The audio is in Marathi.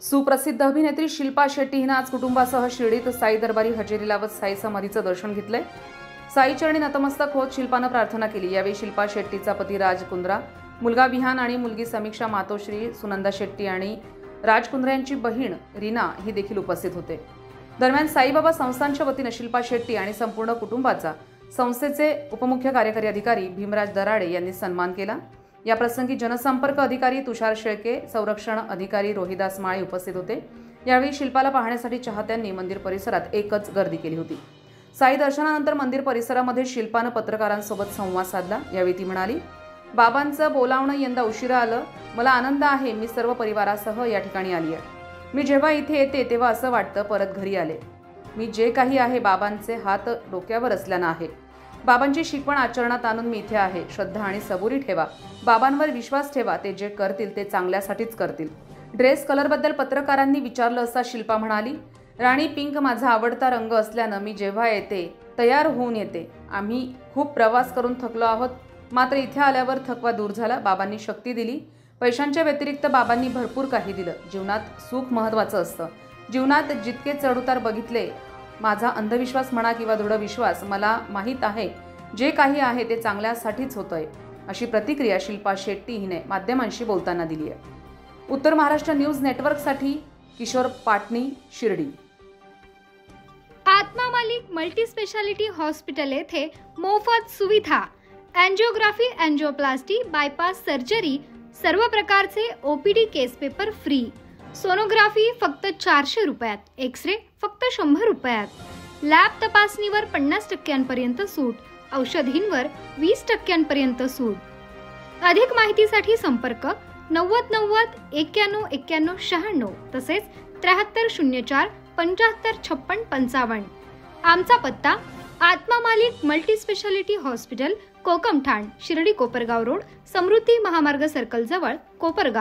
सुप्रसिद्ध अभिनेत्री शिल्पा शेट्टी हिने आज कुटुंबासह शिर्डीत साई दरबारी हजेरी लावत साई समाधीचं दर्शन घेतलंय। साई चरणी नतमस्तक होत शिल्पानं प्रार्थना केली। यावेळी शिल्पा शेट्टीचा पती राज कुंद्रा, मुलगा विहान आणि मुलगी समीक्षा मातोश्री सुनंदा शेट्टी आणि राज कुंद्रा यांची बहीण रीना ही देखील उपस्थित होते। दरम्यान साईबाबा संस्थानच्या वतीने शिल्पा शेट्टी आणि संपूर्ण कुटुंबाचा संस्थेचे उपमुख्य कार्यकारी अधिकारी भीमराज दराडे यांनी सन्मान केला। या प्रसंगी जनसंपर्क अधिकारी तुषार शेळके, संरक्षण अधिकारी रोहिदास माळे उपस्थित होते। यावेळी शिल्पाला पाहण्यासाठी चाहत्यांनी मंदिर परिसरात एकच गर्दी केली होती। साई दर्शनानंतर मंदिर परिसरामध्ये शिल्पानं पत्रकारांसोबत संवाद साधला। यावेळी ती म्हणाली, बाबांचं बोलावणं यंदा उशिरा आलं, मला आनंद आहे, मी सर्व परिवारासह या ठिकाणी आली आहे। मी जेव्हा इथे येते तेव्हा असं वाटतं परत घरी आले। मी जे काही आहे बाबांचे हात डोक्यावर असल्यानं आहे। बाबांची शिकवण आचरणात आणून मी इथे आहे। श्रद्धा आणि सबुरी ठेवा, बाबांवर विश्वास ठेवा, ते जे करतील ते चांगल्यासाठीच करतील। ड्रेस कलरबद्दल पत्रकारांनी विचारलं असता शिल्पा म्हणाली, राणी पिंक माझा आवडता रंग असल्यानं मी जेव्हा येते तयार होऊन येते। आम्ही खूप प्रवास करून थकलो आहोत, मात्र इथे आल्यावर थकवा दूर झाला। बाबांनी शक्ती दिली। पैशांच्या व्यतिरिक्त बाबांनी भरपूर काही दिलं। जीवनात सुख महत्त्वाचं असतं। जीवनात जितके चढउतार बघितले, माझा अंधविश्वास म्हणा किंवा दृढ विश्वास, मला माहीत आहे जे काही आहे ते चांगल्यासाठीच होतंय, अशी प्रतिक्रिया शिल्पा शेट्टी हिने माध्यमांशी बोलताना दिली आहे। उत्तर महाराष्ट्र न्यूज नेटवर्कसाठी किशोर पाटणी, शिर्डी। आत्मा मालिक मल्टी स्पेशालिटी हॉस्पिटल येथे मोफत सुविधा, एंजियोग्राफी, एंजियोप्लास्टी, बायपास सर्जरी, सर्व प्रकारचे ओपीडी केस पेपर फ्री, सोनोग्राफी फक्त 400 रुपयात, एक्सरे फक्त 100 रुपयात, लॅब तपासणीवर 50% सूट, औषधींवर 20% सूट। अधिक माहितीसाठी संपर्क 90 90 91 91 96 तसेच 7304 75 56 55। आमचा पत्ता Atma Malik multi speciality hospital, Kokamthan, Shirdi Kopargaon road, Samruddhi Mahamarg circle जवळ, कोपरगाव।